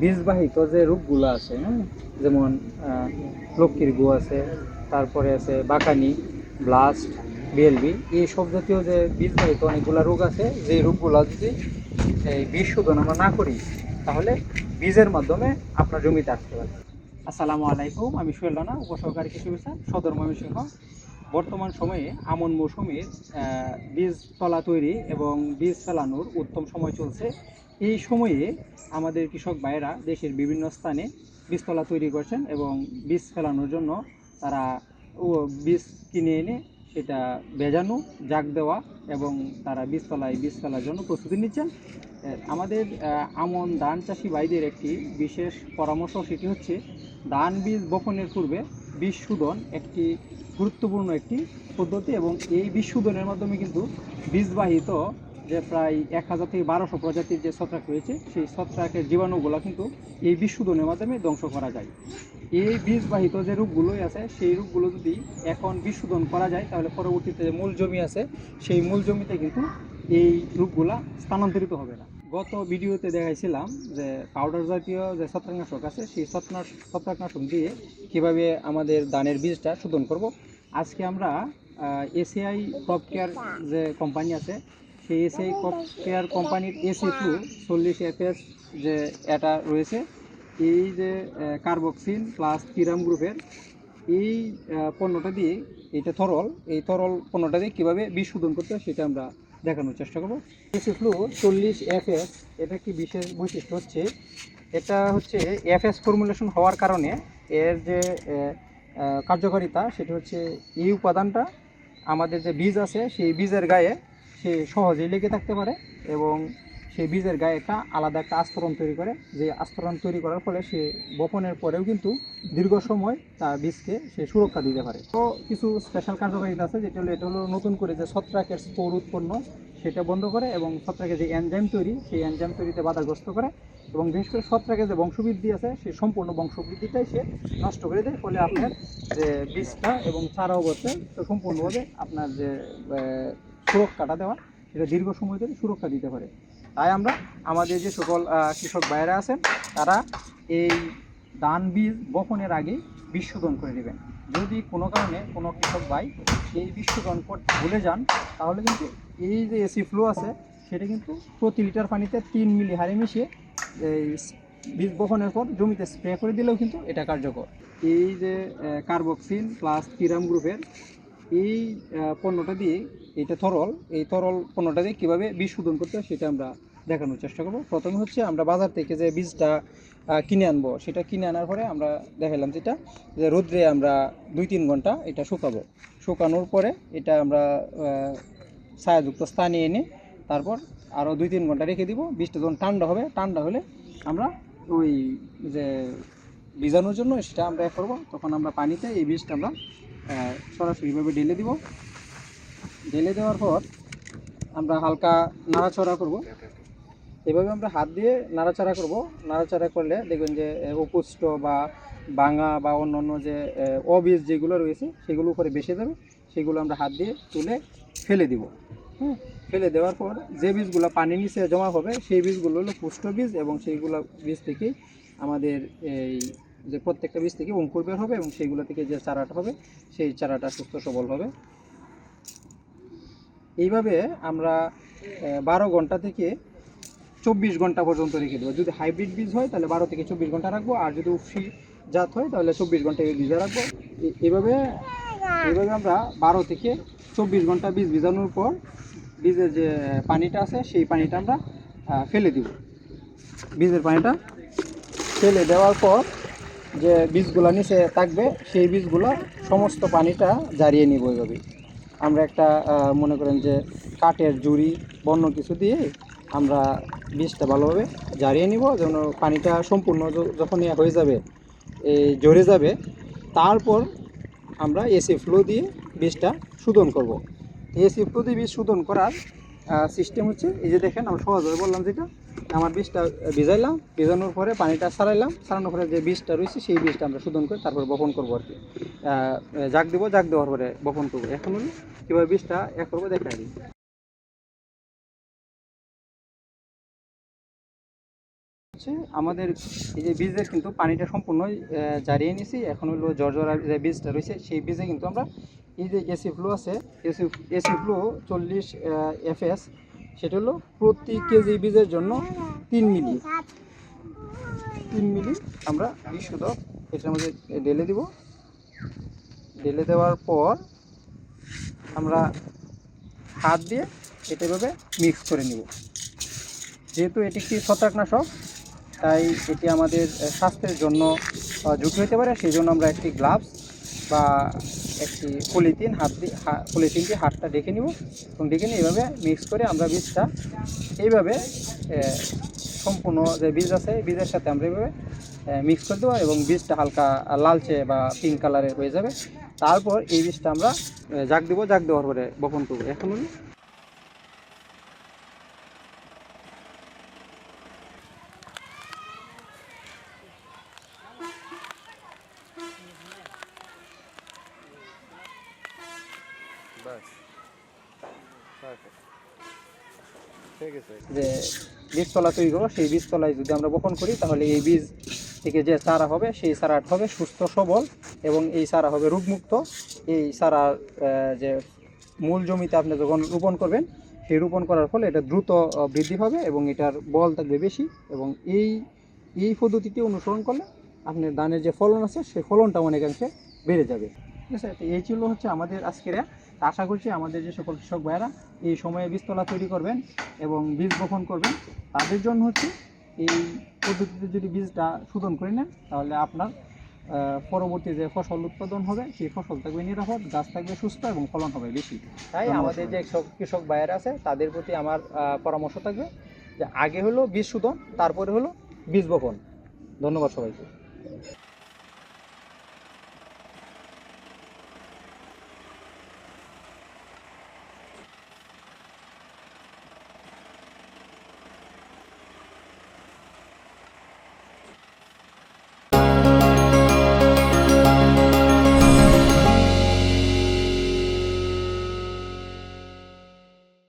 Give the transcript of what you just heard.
বীজবাহিত যে রোগগুলো আছে, হ্যাঁ, যেমন লক্ষ্মীর গু আছে, তারপরে আছে বাকানি, ব্লাস্ট, বিএলবি, এই সব জাতীয় যে বীজবাহিত অনেকগুলো রোগ আছে, যে রোগগুলো যদি এই বীজ শোধন আমরা না করি তাহলে বীজের মাধ্যমে আপনার জমিতে আসতে পারে। আসসালামু আলাইকুম, আমি সোহেল রানা, উপসহকারী কৃষি অফিসার, সদর ময়মনসিংহ। বর্তমান সময়ে আমন মৌসুমের বীজতলা তৈরি এবং বীজ ফেলানোর উত্তম সময় চলছে। এই সময়ে আমাদের কৃষক ভাইয়েরা দেশের বিভিন্ন স্থানে বীজতলা তৈরি করছেন এবং বীজ ফেলানোর জন্য তারা বীজ কিনে এনে সেটা ভেজানো, জাগ দেওয়া এবং তারা বীজতলায় বীজ ফেলার জন্য প্রস্তুতি নিচ্ছেন। আমাদের আমন ধান চাষি ভাইদের একটি বিশেষ পরামর্শ, সেটি হচ্ছে ধান বীজ বপনের পূর্বে বীজ শোধন একটি গুরুত্বপূর্ণ একটি পদ্ধতি, এবং এই বীজ শোধনের মাধ্যমে কিন্তু বীজবাহিত যে প্রায় 1000 থেকে 1200 প্রজাতির যে ছত্রাক রয়েছে, সেই ছত্রাকের জীবাণুগুলো কিন্তু এই বীজ শোধনের মাধ্যমে ধ্বংস করা যায়। এই বীজবাহিত যে রোগগুলোই আছে, সেই রোগগুলো যদি এখন বীজ শোধন করা যায় তাহলে পরবর্তীতে যে মূল জমি আছে সেই মূল জমিতে কিন্তু এই রোগগুলা স্থানান্তরিত হবে না। গত ভিডিওতে দেখাইছিলাম যে পাউডার জাতীয় যে ছত্রাকনাশক আছে, সেই ছত্রাকনাশক দিয়ে কীভাবে আমাদের ধানের বীজটা শোধন করব। আজকে আমরা এসিআই ক্রপ কেয়ার যে কোম্পানি আছে, সেই এসিআই ক্রপ কেয়ার কোম্পানির AC2 40FS যে এটা রয়েছে, এই যে কার্বক্সিন প্লাস পিরাম গ্রুপের এই পণ্যটা দিয়ে, এটা তরল, এই তরল পণ্যটা দিয়ে কীভাবে বীজ শোধন করতে হয় সেটা আমরা দেখানোর চেষ্টা করব। AC-Flu 40FS, এটা কি বিশেষ বৈশিষ্ট্য হচ্ছে, এটা হচ্ছে FS ফর্মুলেশন হওয়ার কারণে এর যে কার্যকারিতা সেটা হচ্ছে এই উপাদানটা আমাদের যে বীজ আছে সেই বীজের গায়ে সে সহজেই লেগে থাকতে পারে এবং সেই বীজের গায়ে একটা আলাদা একটা আস্তরণ তৈরি করে, যে আস্তরণ তৈরি করার ফলে সে বপনের পরেও কিন্তু দীর্ঘ সময় তার বীজকে সে সুরক্ষা দিতে পারে। তো কিছু স্পেশাল কার্যকারিতা আছে, এটা হলো নতুন করে যে ছত্রাকের স্পোর উৎপন্ন সেটা বন্ধ করে এবং ছত্রাকের যে এনজাইম তৈরি সেই এনজাইম তৈরিতে বাধাগ্রস্ত করে, এবং বিশেষ করে ছত্রাকের যে বংশবৃদ্ধি আছে সেই সম্পূর্ণ বংশবৃদ্ধিটাই সে নষ্ট করে দেয়। ফলে আপনার যে বীজটা এবং চারা অবস্থায় সম্পূর্ণভাবে আপনার যে সুরক্ষাটা দেওয়া সেটা দীর্ঘ সময় ধরে সুরক্ষা দিতে পারে। তাই আমরা আমাদের যে সকল কৃষক ভাইয়েরা আছেন তারা এই ধান বীজ বপনের আগে বীজ শোধন করে নেবেন। যদি কোনো কারণে কোনো কৃষক ভাই এই বীজ শোধন করতে ভুলে যান তাহলে কিন্তু এই যে AC-Flu আছে সেটা কিন্তু প্রতি লিটার পানিতে 3 মিলি হারে মিশিয়ে এই বীজ বপনের পর জমিতে স্প্রে করে দিলেও কিন্তু এটা কার্যকর। এই যে কার্বক্সিন প্লাস পিরাম গ্রুপের এই পণ্যটা দিয়ে, এটা তরল, এই তরল পণ্যটা দিয়ে কীভাবে বীজ শোধন করতে হয় সেটা আমরা দেখানোর চেষ্টা করব। প্রথমে হচ্ছে আমরা বাজার থেকে যে বীজটা কিনে আনবো, সেটা কিনে আনার পরে আমরা দেখালাম যেটা যে রোদ্রে আমরা 2-3 ঘন্টা এটা শুকাবো। শুকানোর পরে এটা আমরা ছায়াযুক্ত স্থানে এনে তারপর আরও 2-3 ঘন্টা রেখে দিব। বীজটা যখন ঠান্ডা হবে, ঠান্ডা হলে আমরা ওই যে ভিজানোর জন্য সেটা আমরা করব, তখন আমরা পানিতে এই বীজটা আমরা সরাসরিভাবে ঢেলে দিব। ঢেলে দেওয়ার পর আমরা হালকা নাড়াচাড়া করব। এভাবে আমরা হাত দিয়ে নাড়াচাড়া করব। নাড়াচাড়া করলে দেখবেন যে অপুষ্ট বা ভাঙা বা অন্য যে অবীজ যেগুলো রয়েছে সেগুলো উপরে বেসে যাবে, সেগুলো আমরা হাত দিয়ে তুলে ফেলে দিব। হ্যাঁ, ফেলে দেওয়ার পর যে বীজগুলো পানির নিচে জমা হবে সেই বীজগুলো হলো পুষ্ট বীজ, এবং সেইগুলো বীজ থেকেই আমাদের এই যে প্রত্যেকটা বীজ থেকে অঙ্কুর বের হবে এবং সেইগুলো থেকে যে চারাটা হবে সেই চারাটা সুস্থ সবল হবে। এইভাবে আমরা 12 ঘন্টা থেকে 24 ঘন্টা পর্যন্ত রেখে দেবো। যদি হাইব্রিড বীজ হয় তাহলে 12 থেকে 24 ঘন্টা রাখবো, আর যদি উফশি জাত হয় তাহলে 24 ঘন্টা ভিজে রাখবো। এইভাবে আমরা 12 থেকে 24 ঘন্টা বীজ ভিজানোর পর বীজের যে পানিটা আছে সেই পানিটা আমরা ফেলে দিব। বীজের পানিটা ফেলে দেওয়ার পর যে বীজগুলো নিচে থাকবে সেই বীজগুলো সমস্ত পানিটা ঝারিয়ে নিব। এইভাবে আমরা একটা মনে করেন যে কাঠের জুড়ি বন্য কিছু দিয়ে আমরা বীজটা ভালোভাবে ঝারিয়ে নিব, যেন পানিটা সম্পূর্ণ যখন হয়ে যাবে, ঝরে যাবে, তারপর আমরা AC-Flu দিয়ে বীজটা শোধন করব। AC-Flu দিয়ে বীজ শোধন করার সিস্টেম হচ্ছে এই যে দেখেন, আমরা সহজভাবে বললাম যেটা, আমার বীজটা ভিজাইলাম, ভিজানোর পরে পানিটা ছাড়াইলাম, ছাড়ানোর পরে যে বীজটা রয়েছে সেই বীজটা আমরা শোধন করে তারপরে বপন করবো আর কি। জাগ দেবো, জাগ দেওয়ার পরে বপন করবো। এখন হলো কীভাবে বীজটা করবো দেখাই দিই। হচ্ছে আমাদের এই যে বীজের কিন্তু পানিটা সম্পূর্ণ জারিয়ে নিয়েছি। এখন হলো জর্জরা যে বীজটা রয়েছে সেই বীজে কিন্তু আমরা এই যে এসি ফ্লো আছে, এসি ফ্লো 40 FS, সেটা হলো প্রতি কেজি বীজের জন্য 3 মিলি আমরা বিশুদ্ধক এটার মধ্যে ঢেলে দিব। ঢেলে দেওয়ার পর আমরা হাত দিয়ে এটা এভাবে মিক্স করে নিব। যেহেতু এটি একটি ছত্রাকনাশক, তাই এটি আমাদের স্বাস্থ্যের জন্য ঝুঁকি হতে পারে। সেই জন্য আমরা একটি গ্লাভস বা একটি পলিথিন পলিথিন দিয়ে হাতটা ডেকে নিব এবং ডেকে নিয়ে এইভাবে মিক্স করে আমরা বীজটা এইভাবে সম্পূর্ণ যে বীজ আছে বীজের সাথে আমরা এইভাবে মিক্স করে দেবো এবং বীজটা হালকা লালচে বা পিঙ্ক কালারের হয়ে যাবে। তারপর এই বীজটা আমরা জাগ দেবো, জাগ দেওয়ার পরে বপন করবো। এখন যে বীজতলা তৈরি করবো, সেই বীজতলায় যদি আমরা বপন করি তাহলে এই বীজ থেকে যে চারা হবে সেই চারাটা হবে সুস্থ সবল এবং এই চারা হবে রোগমুক্ত। এই চারার যে মূল জমিতে আপনি যখন রোপণ করবেন সেই রোপণ করার ফলে এটা দ্রুত বৃদ্ধি পাবে এবং এটার বল থাকবে বেশি। এবং এই পদ্ধতিটি অনুসরণ করলে আপনার ধানের যে ফলন আছে সেই ফলনটা অনেকাংশে বেড়ে যাবে। ঠিক আছে, তো এই ছিল হচ্ছে আমাদের আজকের। আশা করছি আমাদের যে সকল কৃষক ভাইয়েরা এই সময়ে বীজতলা তৈরি করবেন এবং বীজ বপন করবেন, তাদের জন্য হচ্ছে এই পদ্ধতিতে যদি বীজটা শোধন করে নেন তাহলে আপনার পরবর্তী যে ফসল উৎপাদন হবে সেই ফসল থাকবে নিরাপদ, গাছ থাকবে সুস্থ এবং ফলন হবে বেশি। তাই আমাদের যে কৃষক ভাইয়েরা আছে তাদের প্রতি আমার পরামর্শ থাকবে যে আগে হলো বীজ শোধন, তারপরে হলো বীজ বপন। ধন্যবাদ সবাইকে।